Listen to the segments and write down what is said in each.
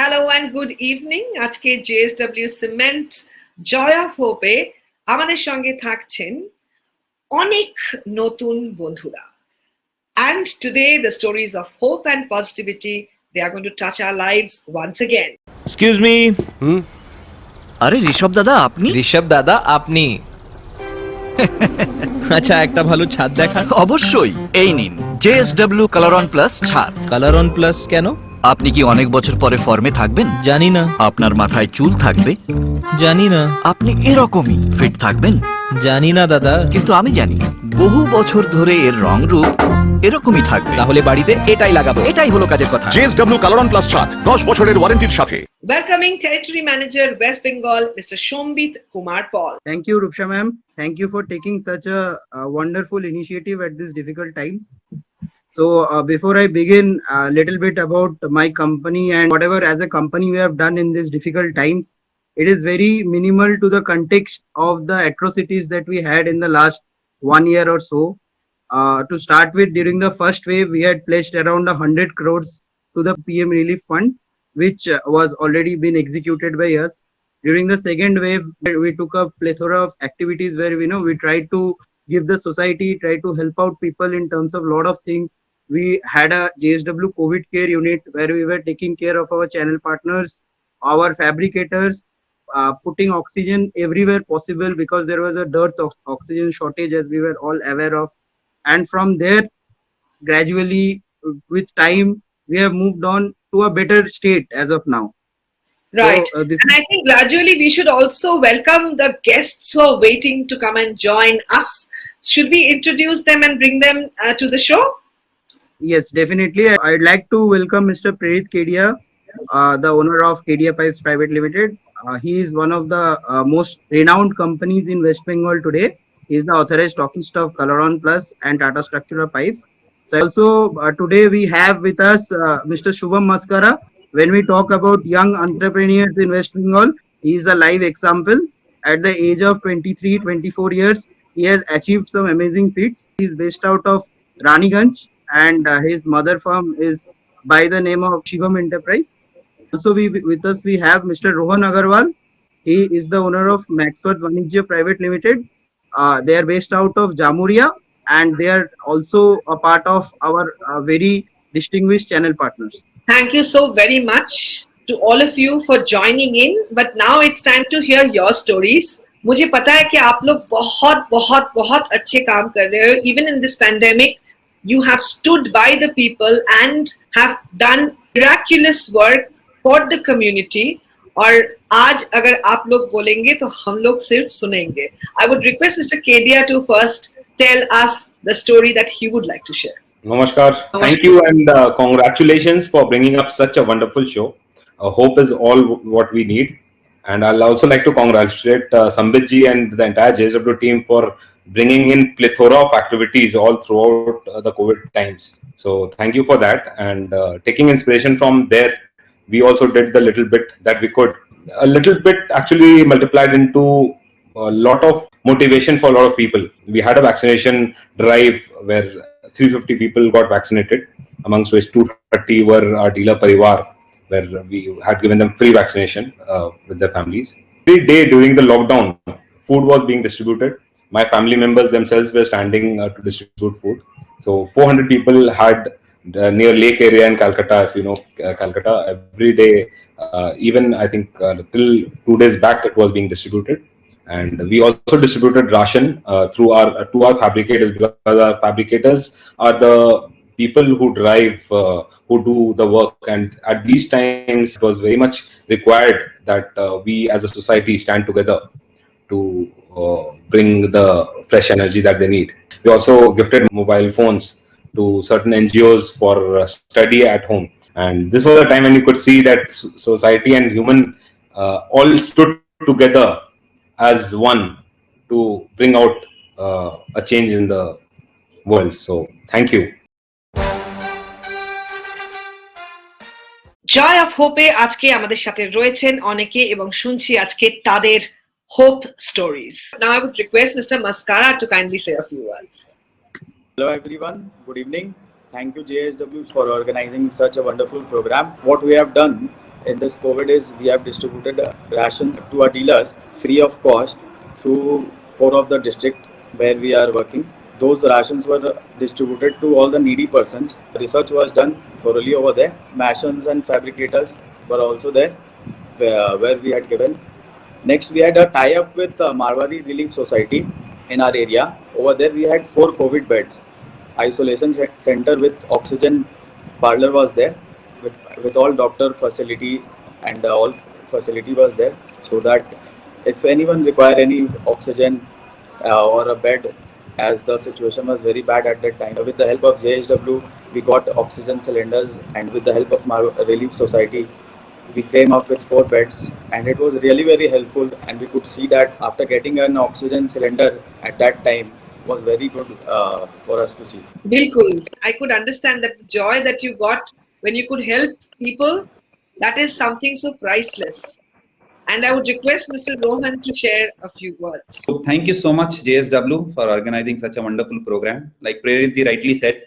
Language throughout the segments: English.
Hello and good evening. আজকে JSW Cement Joy of Hope এ আমাদের সঙ্গে থাকছেন অনেক নতুন বন্ধুরা। And today the stories of hope and positivity, they are going to touch our lives once again. Excuse me. আরে ঋষভ দাদা আপনি? ঋষভ দাদা আপনি? আচ্ছা একটা ভালো ছাদ দেখা। অবশ্যই, এই নিন JSW কালার অন প্লাস ছাদ। কালার অন প্লাস কেন? আপনি কি অনেক বছর পরে ফর্মে থাকবেন? জানি না। আপনার মাথায় চুল থাকবে? জানি না। আপনি এরকমই ফিট থাকবেন? জানি না দাদা। কিন্তু আমি জানি বহু বছর ধরে এর রং রূপ এরকমই থাকবে। তাহলে বাড়িতে এটাই লাগাবো। এটাই হলো কাজের কথা। JSW কালার অন প্লাস ছাদ 10 বছরের ওয়ারেন্টির সাথে। Welcoming Territory Manager West Bengal, Mr. Shombit Kumar Paul. Thank you, Rupsha ma'am. Thank you for taking such a wonderful initiative at these difficult times. So before I begin, a little bit about my company and whatever as a company we have done in these difficult times. It is very minimal to the context of the atrocities that we had in the last 1 year or so. To start with, during the first wave, we had pledged around 100 crores to the PM Relief Fund, which was already been executed by us. During the second wave, we took a plethora of activities where we tried to give the society, try to help out people in terms of a lot of things. We had a JSW COVID care unit where we were taking care of our channel partners, our fabricators, putting oxygen everywhere possible because there was a dearth of oxygen shortage as we were all aware of. And from there, gradually with time, we have moved on to a better state as of now. Right. So, and I think gradually we should also welcome the guests who are waiting to come and join us. Should we introduce them and bring them to the show? Yes, definitely. I'd like to welcome Mr. Prerit Kedia, the owner of Kedia Pipes Private Limited. He is one of the most renowned companies in West Bengal today. He is the authorized stockist of Color On Plus and Tata Structural Pipes. So also today we have with us Mr. Shubham Maskara. When we talk about young entrepreneurs in West Bengal, he is a live example. At the age of 23, 24 years, he has achieved some amazing feats. He is based out of Raniganj and his mother firm is by the name of Shivam Enterprise. Also with us we have Mr. Rohan Agarwal. He is the owner of Maxwell Vanijya Private Limited. They are based out of Jamuria and they are also a part of our very distinguished channel partners. Thank you so very much to all of you for joining in. But now it's time to hear your stories. मुझे पता है कि आप लोग बहुत बहुत बहुत अच्छे काम कर रहे हो. Even in this pandemic, you have stood by the people and have done miraculous work for the community. और आज अगर आप लोग बोलेंगे तो हम लोग सिर्फ सुनेंगे. I would request Mr. Kedia to first tell us the story that he would like to share. Namaskar. Thank you and congratulations for bringing up such a wonderful show. Hope is all what we need. And I'll also like to congratulate Sambit ji and the entire JSW team for bringing in plethora of activities all throughout the COVID times. So thank you for that. And taking inspiration from there, we also did the little bit that we could. A little bit actually multiplied into a lot of motivation for a lot of people. We had a vaccination drive where 350 people got vaccinated, amongst which 230 were our dealer Parivar, where we had given them free vaccination with their families. Every day during the lockdown, food was being distributed. My family members themselves were standing to distribute food. So 400 people had near lake area in Calcutta, if you know Calcutta, every day, even I think till 2 days back it was being distributed. And we also distributed ration through our fabricators, because our fabricators are the people who drive, who do the work. And at these times, it was very much required that we as a society stand together to bring the fresh energy that they need. We also gifted mobile phones to certain NGOs for study at home. And this was a time when you could see that society and human all stood together as one to bring out a change in the world. So thank you. Joy of Hope এ আজকে আমাদের সাথে রয়েছেন অনেকে এবং শুনছি আজকে তাদের hope stories. Now I would request Mr. Maskara to kindly say a few words. Hello everyone, good evening. Thank you JSW for organizing such a wonderful program. What we have done In this COVID days, we have distributed ration to our dealers free of cost through 4 of the district where we are working. Those rations were distributed to all the needy persons. Research was done thoroughly over there. Masons and fabricators were also there where we had given. Next, we had a tie-up with Marwari Relief Society in our area. Over there, we had 4 COVID beds. Isolation center with oxygen parlor was there, with all doctor facility and all facility was there, so that if anyone require any oxygen or a bed, as the situation was very bad at that time. With the help of JSW, we got oxygen cylinders, and with the help of Relief Society, we came up with 4 beds, and it was really very helpful. And we could see that after getting an oxygen cylinder at that time was very good for us to see. Bilkul. I could understand that the joy that you got when you could help people, that is something so priceless. And I would request Mr. Rohan to share a few words. So thank you so much, JSW, for organizing such a wonderful program. Like Preritji rightly said,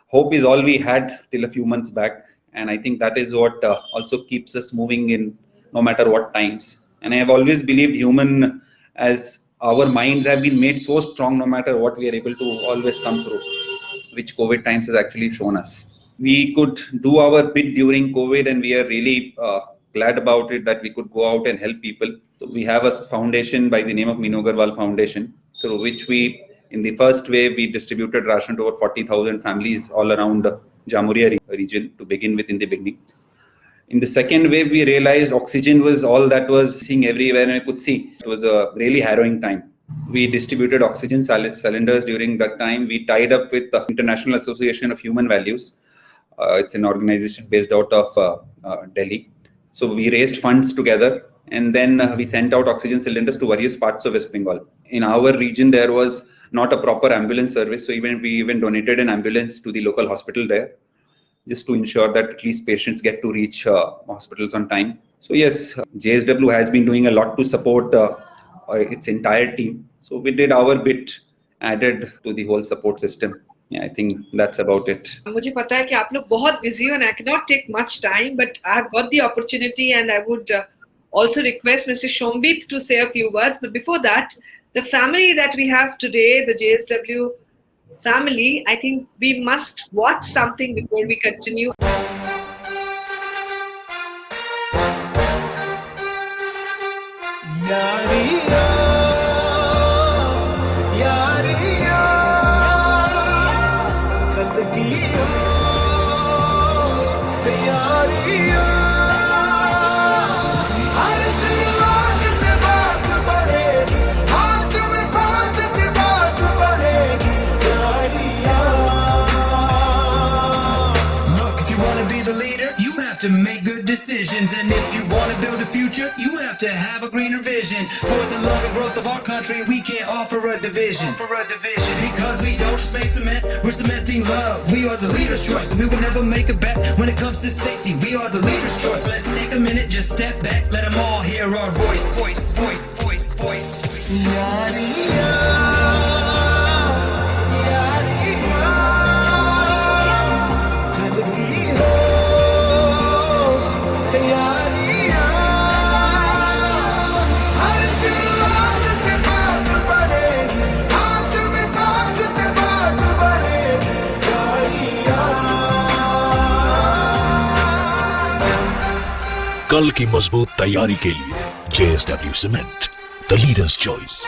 hope is all we had till a few months back. And I think that is what also keeps us moving in no matter what times. And I have always believed human, as our minds have been made so strong no matter what, we are able to always come through, which COVID times has actually shown us. We could do our bit during COVID, and we are really glad about it that we could go out and help people. So we have a foundation by the name of Meenu Agarwal Foundation, through which we, in the first wave, we distributed ration to over 40,000 families all around Jamuria region to begin with in the beginning. In the second wave, we realized oxygen was all that was seeing everywhere, and I could see it was a really harrowing time. We distributed oxygen cylinders during that time. We tied up with the International Association of Human Values. It's an organization based out of Delhi. So we raised funds together, and then we sent out oxygen cylinders to various parts of West Bengal. In our region, there was not a proper ambulance service, so we donated an ambulance to the local hospital there, just to ensure that at least patients get to reach hospitals on time. So yes, JSW has been doing a lot to support its entire team. So we did our bit, added to the whole support system. Yeah, I think that's about it. मुझे पता है कि आप लोग बहुत busy हो and I cannot take much time, but I have got the opportunity, and I would also request Mr. Shombit to say a few words. But before that, the family that we have today, the JSW family, I think we must watch something before we continue. To make good decisions, and if you want to build a future, you have to have a greener vision. For the love and growth of our country, we can't offer a division. Because we don't just make cement, we're cementing love. We are the leader's choice, and we will never make a bet when it comes to safety. We are the leader's choice. Let's take a minute, just step back, let them all hear our voice. Voice, voice, voice, voice. कल की मजबूत तैयारी के लिए JSW Cement, the leader's choice.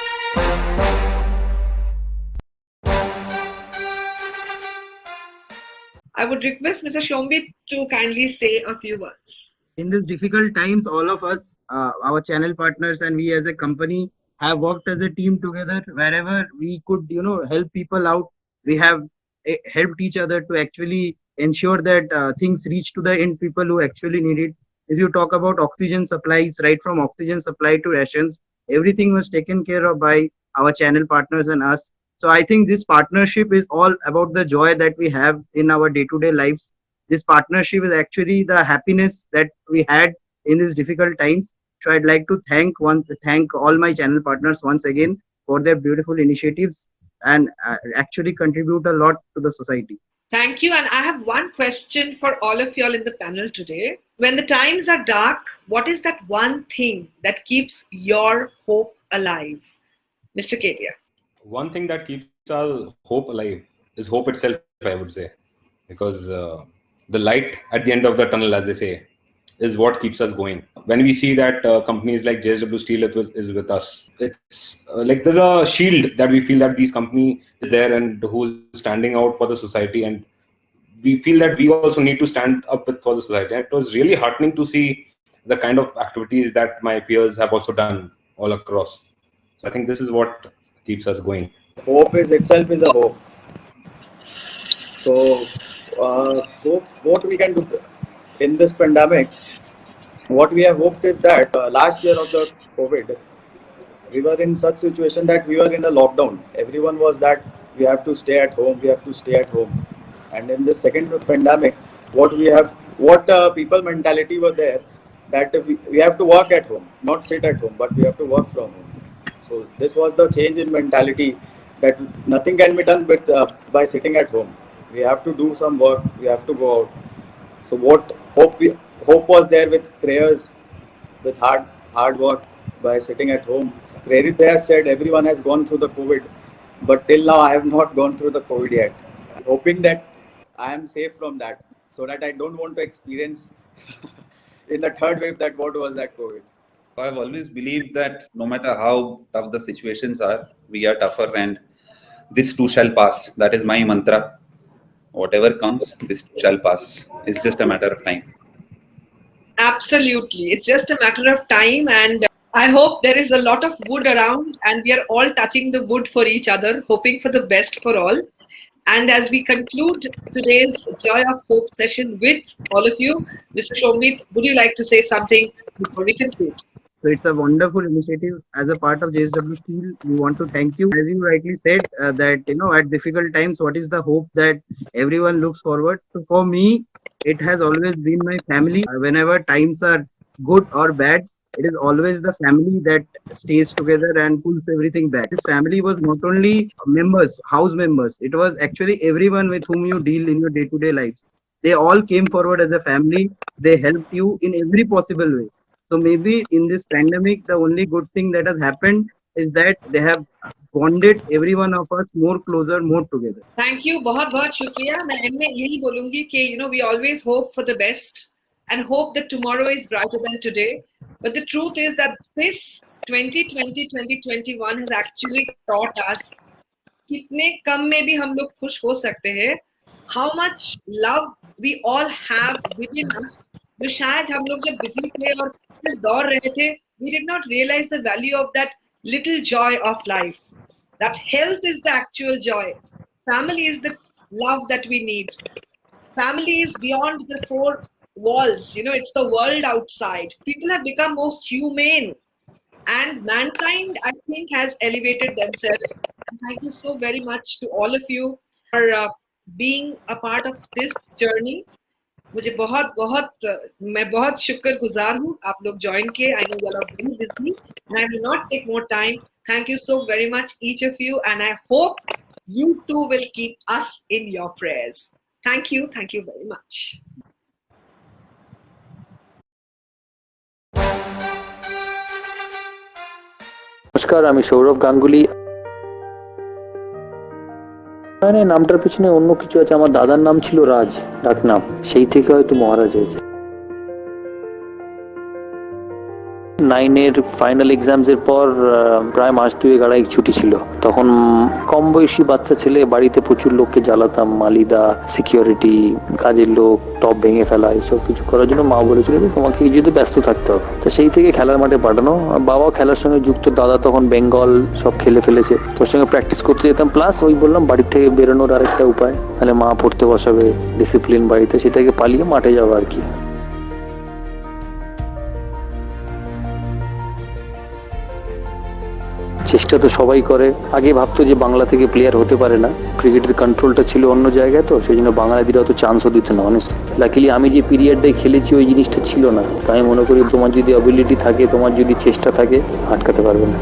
I would request Mr. Shombit to kindly say a few words. In these difficult times, all of us, our channel partners and we as a company have worked as a team together. Wherever we could, help people out, we have helped each other to actually ensure that things reach to the end people who actually need it. If you talk about oxygen supplies, right from oxygen supply to rations, everything was taken care of by our channel partners and us. So I think this partnership is all about the joy that we have in our day-to-day lives. This partnership is actually the happiness that we had in these difficult times. So I'd like to thank all my channel partners once again for their beautiful initiatives and actually contribute a lot to the society. Thank you. And I have one question for all of y'all in the panel today. When the times are dark, what is that one thing that keeps your hope alive? Mr. Kedia. One thing that keeps our hope alive is hope itself, I would say, because the light at the end of the tunnel, as they say, is what keeps us going. When we see that companies like JSW Steel is with us, it's like there's a shield that we feel that these company is there and who's standing out for the society, and we feel that we also need to stand up for the society. And it was really heartening to see the kind of activities that my peers have also done all across. So I think this is what keeps us going. Hope is itself is a hope. So, hope, what we can do in this pandemic, what we have hoped is that last year of the COVID, we were in such situation that we were in a lockdown. Everyone was that we have to stay at home, we have to stay at home. And in the second pandemic, what people mentality were there, that we have to work at home, not sit at home, but we have to work from home. So this was the change in mentality, that nothing can be done by sitting at home. We have to do some work, we have to go out. So what hope was there with prayers, with hard work, by sitting at home. Prerit has said everyone has gone through the COVID, but till now I have not gone through the COVID yet. I'm hoping that I am safe from that, so that I don't want to experience in the third wave that what was that COVID. I've always believed that no matter how tough the situations are, we are tougher, and this too shall pass. That is my mantra. Whatever comes, this too shall pass. It's just a matter of time. Absolutely. It's just a matter of time. And I hope there is a lot of wood around and we are all touching the wood for each other, hoping for the best for all. And as we conclude today's Joy of Hope session with all of you, Mr. Shomit, would you like to say something before we conclude? So it's a wonderful initiative. As a part of JSW Steel, we want to thank you. As you rightly said, that at difficult times, what is the hope that everyone looks forward? So for me, it has always been my family. Whenever times are good or bad, it is always the family that stays together and pulls everything back. This family was not only members, house members. It was actually everyone with whom you deal in your day-to-day lives. They all came forward as a family. They helped you in every possible way. So maybe in this pandemic, the only good thing that has happened is that they have bonded every one of us more closer, more together. Thank you. बहुत शुक्रिया. मैं end में यही बोलूँगी कि we always hope for the best and hope that tomorrow is brighter than today. But the truth is that this 2020-2021 has actually taught us कितने कम में भी हम लोग खुश हो सकते हैं. How much love we all have within us. जो शायद हम लोग जब busy थे और दौड़ रहे थे, we did not realize the value of that little joy of life. That health is the actual joy. Family is the love that we need. Family is beyond the four walls. It's the world outside. People have become more humane. And mankind, I think, has elevated themselves. And thank you so very much to all of you for being a part of this journey. मैं बहुत शुक्रगुजार हूँ आप लोग join किए. I know you are very busy and I will not take more time. Thank you so very much, each of you, and I hope you too will keep us in your prayers. Thank you very much. নমস্কার, আমি সৌরভ গাঙ্গুলি। নামটার পিছনে অন্য কিছু আছে। আমার দাদার নাম ছিল রাজ, ডাকনাম, সেই থেকে হয়তো মহারাজ হয়েছে। 9-এর ফাইনাল এক্সামস এর পর প্রায় মাস 2-2.5 ছুটি ছিল। তখন কম বয়সী বাচ্চা ছেলে, বাড়িতে প্রচুর লোককে জ্বালাতাম, মালিদা, সিকিউরিটি, কাজের লোক, টপ ভেঙে ফেলা, এইসব কিছু করার জন্য মা বলেছিল যে তোমাকে এই যদি ব্যস্ত থাকতে হবে। তো সেই থেকে খেলার মাঠে পাঠানো। বাবাও খেলার সঙ্গে যুক্ত, দাদা তখন বেঙ্গল সব খেলে ফেলেছে, তোর সঙ্গে প্র্যাকটিস করতে যেতাম। প্লাস ওই বললাম বাড়ির থেকে বেরোনোর আরেকটা উপায়, তাহলে মা পড়তে বসাবে, ডিসিপ্লিন বাড়িতে, সেটাকে পালিয়ে মাঠে যাওয়া আর কি। চেষ্টা তো সবাই করে। আগে ভাবতো যে বাংলা থেকে প্লেয়ার হতে পারে না, ক্রিকেটের কন্ট্রোলটা ছিল অন্য জায়গায়, তো সেই জন্য বাংলাদেশিরা অত চান্সও দিত না। লাকিলি আমি যে পিরিয়ডটাই খেলেছি ওই জিনিসটা ছিল না। তাই আমি মনে করি তোমার যদি অ্যাবিলিটি থাকে, তোমার যদি চেষ্টা থাকে, আটকাতে পারবে না।